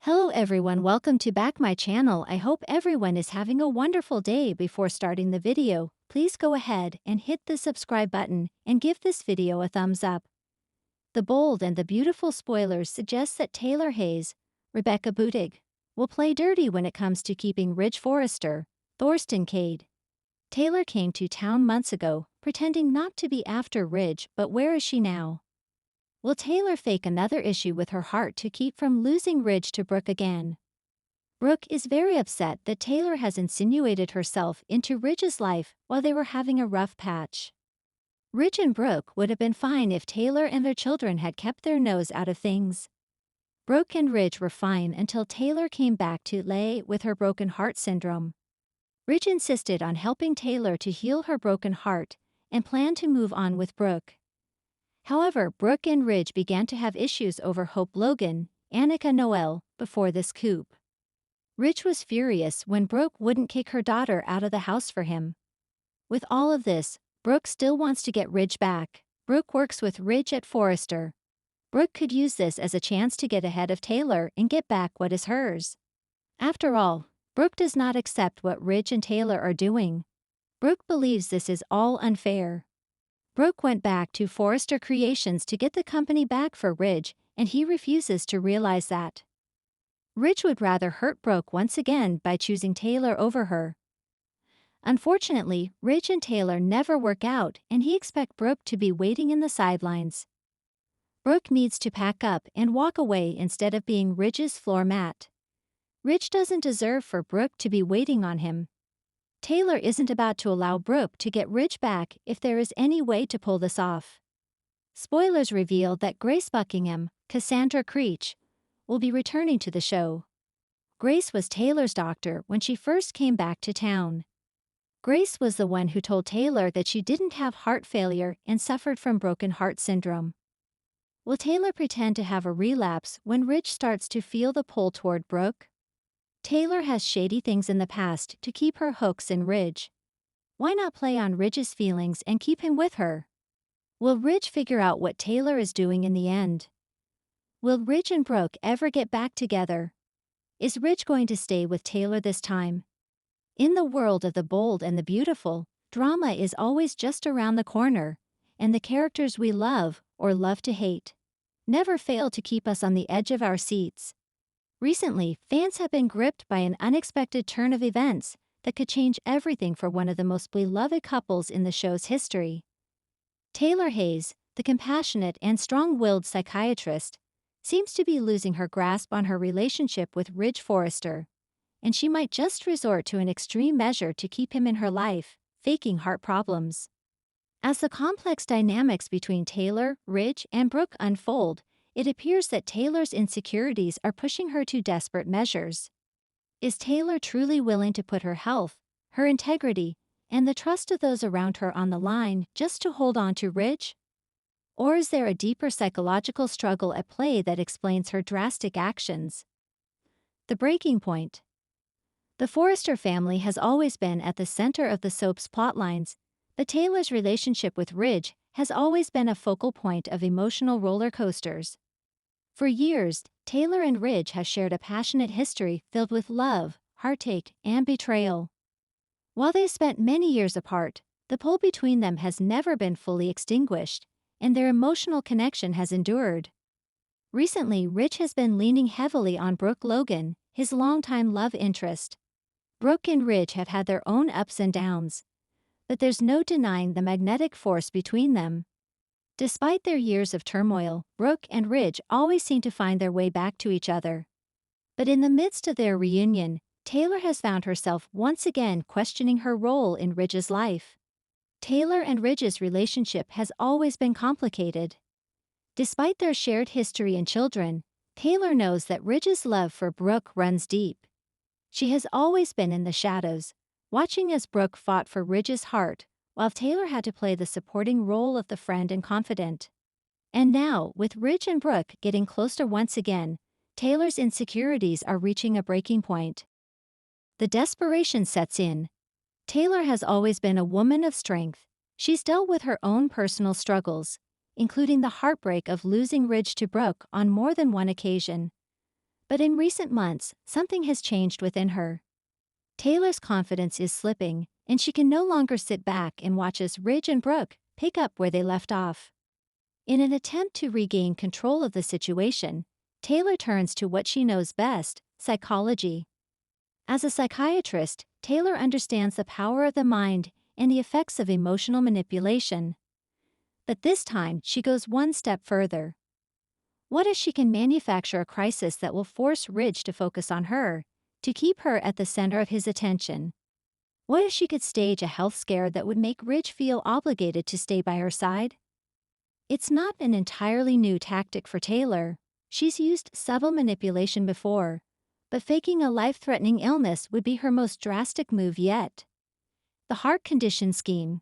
Hello everyone, welcome to back my channel. I hope everyone is having a wonderful day. Before starting the video, please go ahead and hit the subscribe button and give this video a thumbs up. The bold and the beautiful spoilers suggest that Taylor Hayes, Rebecca Budig, will play dirty when it comes to keeping Ridge Forrester, Thorsten Cade. Taylor came to town months ago, pretending not to be after Ridge, but where is she now? Will Taylor fake another issue with her heart to keep from losing Ridge to Brooke again? Brooke is very upset that Taylor has insinuated herself into Ridge's life while they were having a rough patch. Ridge and Brooke would have been fine if Taylor and their children had kept their nose out of things. Brooke and Ridge were fine until Taylor came back to LA with her broken heart syndrome. Ridge insisted on helping Taylor to heal her broken heart and planned to move on with Brooke. However, Brooke and Ridge began to have issues over Hope Logan, Annika Noel, before this coup. Ridge was furious when Brooke wouldn't kick her daughter out of the house for him. With all of this, Brooke still wants to get Ridge back. Brooke works with Ridge at Forrester. Brooke could use this as a chance to get ahead of Taylor and get back what is hers. After all, Brooke does not accept what Ridge and Taylor are doing. Brooke believes this is all unfair. Brooke went back to Forrester Creations to get the company back for Ridge, and he refuses to realize that. Ridge would rather hurt Brooke once again by choosing Taylor over her. Unfortunately, Ridge and Taylor never work out, and he expects Brooke to be waiting in the sidelines. Brooke needs to pack up and walk away instead of being Ridge's floor mat. Ridge doesn't deserve for Brooke to be waiting on him. Taylor isn't about to allow Brooke to get Ridge back if there is any way to pull this off. Spoilers reveal that Grace Buckingham, Cassandra Creech, will be returning to the show. Grace was Taylor's doctor when she first came back to town. Grace was the one who told Taylor that she didn't have heart failure and suffered from broken heart syndrome. Will Taylor pretend to have a relapse when Ridge starts to feel the pull toward Brooke? Taylor has shady things in the past to keep her hooks in Ridge. Why not play on Ridge's feelings and keep him with her? Will Ridge figure out what Taylor is doing in the end? Will Ridge and Brooke ever get back together? Is Ridge going to stay with Taylor this time? In the world of the bold and the beautiful, drama is always just around the corner, and the characters we love, or love to hate, never fail to keep us on the edge of our seats. Recently, fans have been gripped by an unexpected turn of events that could change everything for one of the most beloved couples in the show's history. Taylor Hayes, the compassionate and strong-willed psychiatrist, seems to be losing her grasp on her relationship with Ridge Forrester, and she might just resort to an extreme measure to keep him in her life, faking heart problems. As the complex dynamics between Taylor, Ridge, and Brooke unfold, it appears that Taylor's insecurities are pushing her to desperate measures. Is Taylor truly willing to put her health, her integrity, and the trust of those around her on the line just to hold on to Ridge? Or is there a deeper psychological struggle at play that explains her drastic actions? The breaking point. The Forrester family has always been at the center of the soap's plotlines, but Taylor's relationship with Ridge has always been a focal point of emotional roller coasters. For years, Taylor and Ridge have shared a passionate history filled with love, heartache, and betrayal. While they spent many years apart, the pull between them has never been fully extinguished, and their emotional connection has endured. Recently, Ridge has been leaning heavily on Brooke Logan, his longtime love interest. Brooke and Ridge have had their own ups and downs, but there's no denying the magnetic force between them. Despite their years of turmoil, Brooke and Ridge always seem to find their way back to each other. But in the midst of their reunion, Taylor has found herself once again questioning her role in Ridge's life. Taylor and Ridge's relationship has always been complicated. Despite their shared history and children, Taylor knows that Ridge's love for Brooke runs deep. She has always been in the shadows, watching as Brooke fought for Ridge's heart, while Taylor had to play the supporting role of the friend and confidant. And now, with Ridge and Brooke getting closer once again, Taylor's insecurities are reaching a breaking point. The desperation sets in. Taylor has always been a woman of strength. She's dealt with her own personal struggles, including the heartbreak of losing Ridge to Brooke on more than one occasion. But in recent months, something has changed within her. Taylor's confidence is slipping, and she can no longer sit back and watch as Ridge and Brooke pick up where they left off. In an attempt to regain control of the situation, Taylor turns to what she knows best, psychology. As a psychiatrist, Taylor understands the power of the mind and the effects of emotional manipulation. But this time, she goes one step further. What if she can manufacture a crisis that will force Ridge to focus on her, to keep her at the center of his attention? What if she could stage a health scare that would make Ridge feel obligated to stay by her side? It's not an entirely new tactic for Taylor. She's used subtle manipulation before, but faking a life-threatening illness would be her most drastic move yet. The heart condition scheme.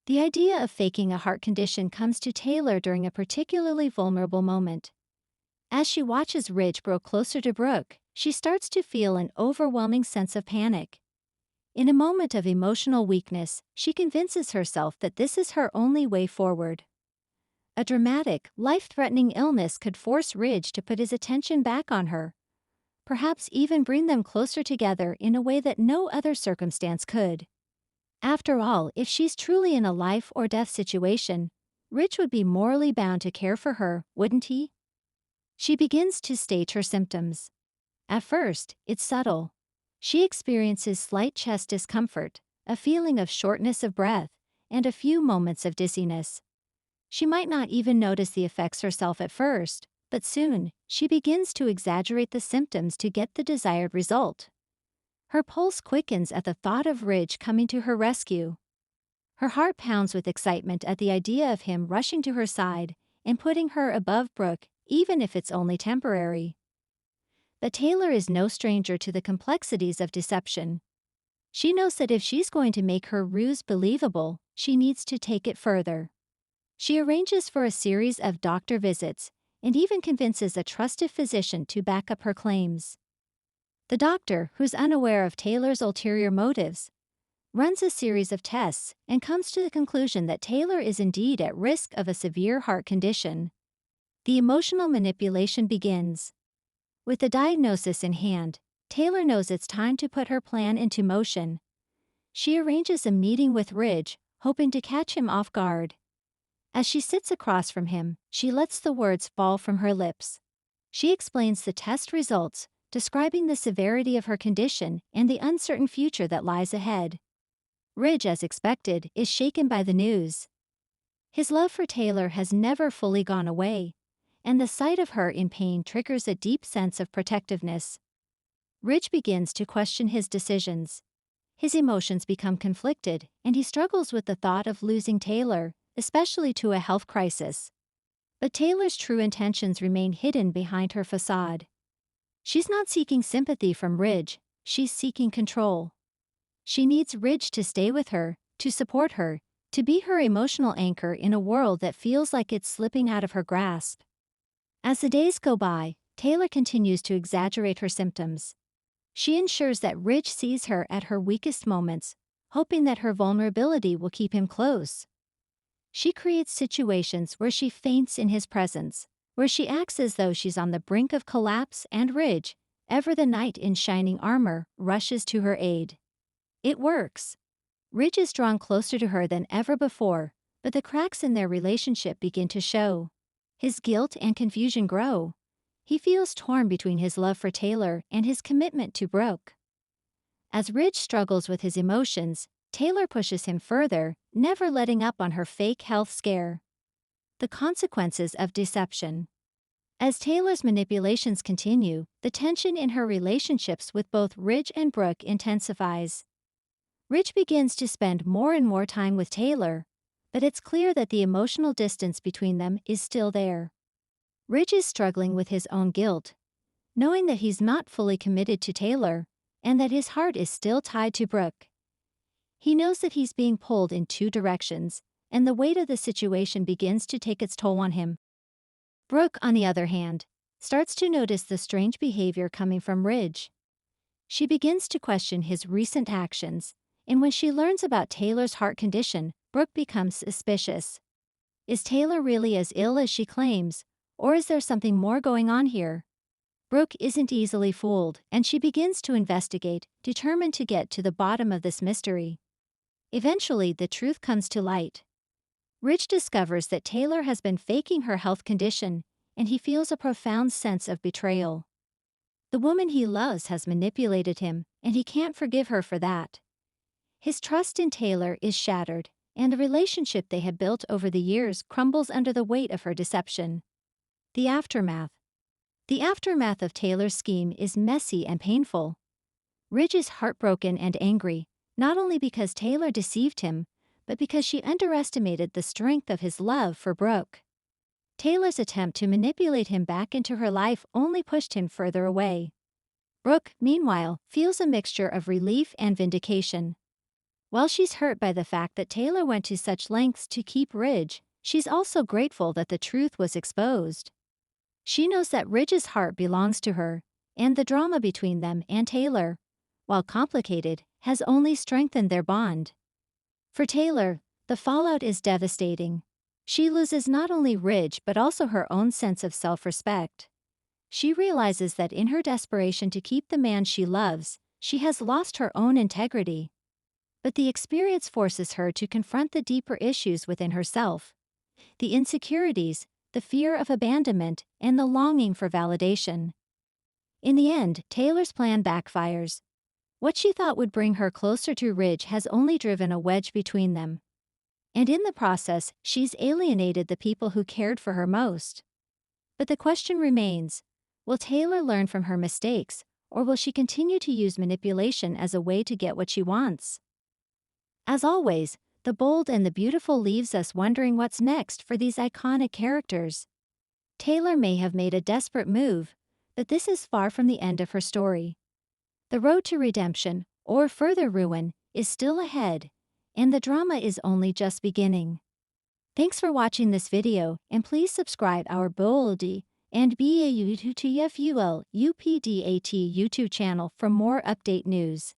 The idea of faking a heart condition comes to Taylor during a particularly vulnerable moment. As she watches Ridge grow closer to Brooke, she starts to feel an overwhelming sense of panic. In a moment of emotional weakness, she convinces herself that this is her only way forward. A dramatic, life-threatening illness could force Ridge to put his attention back on her, perhaps even bring them closer together in a way that no other circumstance could. After all, if she's truly in a life or death situation, Ridge would be morally bound to care for her, wouldn't he? She begins to state her symptoms. At first, it's subtle. She experiences slight chest discomfort, a feeling of shortness of breath, and a few moments of dizziness. She might not even notice the effects herself at first, but soon, she begins to exaggerate the symptoms to get the desired result. Her pulse quickens at the thought of Ridge coming to her rescue. Her heart pounds with excitement at the idea of him rushing to her side and putting her above Brooke, even if it's only temporary. But Taylor is no stranger to the complexities of deception. She knows that if she's going to make her ruse believable, she needs to take it further. She arranges for a series of doctor visits and even convinces a trusted physician to back up her claims. The doctor, who's unaware of Taylor's ulterior motives, runs a series of tests and comes to the conclusion that Taylor is indeed at risk of a severe heart condition. The emotional manipulation begins. With the diagnosis in hand, Taylor knows it's time to put her plan into motion. She arranges a meeting with Ridge, hoping to catch him off guard. As she sits across from him, she lets the words fall from her lips. She explains the test results, describing the severity of her condition and the uncertain future that lies ahead. Ridge, as expected, is shaken by the news. His love for Taylor has never fully gone away, and the sight of her in pain triggers a deep sense of protectiveness. Ridge begins to question his decisions. His emotions become conflicted, and he struggles with the thought of losing Taylor, especially to a health crisis. But Taylor's true intentions remain hidden behind her facade. She's not seeking sympathy from Ridge, she's seeking control. She needs Ridge to stay with her, to support her, to be her emotional anchor in a world that feels like it's slipping out of her grasp. As the days go by, Taylor continues to exaggerate her symptoms. She ensures that Ridge sees her at her weakest moments, hoping that her vulnerability will keep him close. She creates situations where she faints in his presence, where she acts as though she's on the brink of collapse, and Ridge, ever the knight in shining armor, rushes to her aid. It works. Ridge is drawn closer to her than ever before, but the cracks in their relationship begin to show. His guilt and confusion grow. He feels torn between his love for Taylor and his commitment to Brooke. As Ridge struggles with his emotions, Taylor pushes him further, never letting up on her fake health scare. The consequences of deception. As Taylor's manipulations continue, the tension in her relationships with both Ridge and Brooke intensifies. Ridge begins to spend more and more time with Taylor, but it's clear that the emotional distance between them is still there. Ridge is struggling with his own guilt, knowing that he's not fully committed to Taylor, and that his heart is still tied to Brooke. He knows that he's being pulled in two directions, and the weight of the situation begins to take its toll on him. Brooke, on the other hand, starts to notice the strange behavior coming from Ridge. She begins to question his recent actions, and when she learns about Taylor's heart condition, Brooke becomes suspicious. Is Taylor really as ill as she claims, or is there something more going on here? Brooke isn't easily fooled, and she begins to investigate, determined to get to the bottom of this mystery. Eventually, the truth comes to light. Ridge discovers that Taylor has been faking her health condition, and he feels a profound sense of betrayal. The woman he loves has manipulated him, and he can't forgive her for that. His trust in Taylor is shattered, and the relationship they had built over the years crumbles under the weight of her deception. The aftermath. The aftermath of Taylor's scheme is messy and painful. Ridge is heartbroken and angry, not only because Taylor deceived him, but because she underestimated the strength of his love for Brooke. Taylor's attempt to manipulate him back into her life only pushed him further away. Brooke, meanwhile, feels a mixture of relief and vindication. While she's hurt by the fact that Taylor went to such lengths to keep Ridge, she's also grateful that the truth was exposed. She knows that Ridge's heart belongs to her, and the drama between them and Taylor, while complicated, has only strengthened their bond. For Taylor, the fallout is devastating. She loses not only Ridge but also her own sense of self-respect. She realizes that in her desperation to keep the man she loves, she has lost her own integrity. But the experience forces her to confront the deeper issues within herself. The insecurities, the fear of abandonment, and the longing for validation. In the end, Taylor's plan backfires. What she thought would bring her closer to Ridge has only driven a wedge between them. And in the process, she's alienated the people who cared for her most. But the question remains, will Taylor learn from her mistakes, or will she continue to use manipulation as a way to get what she wants? As always, The Bold and the Beautiful leaves us wondering what's next for these iconic characters. Taylor may have made a desperate move, but this is far from the end of her story. The road to redemption, or further ruin, is still ahead, and the drama is only just beginning. Thanks for watching this video, and please subscribe our Bold and BAUTTFUL UPDAT YouTube channel for more update news.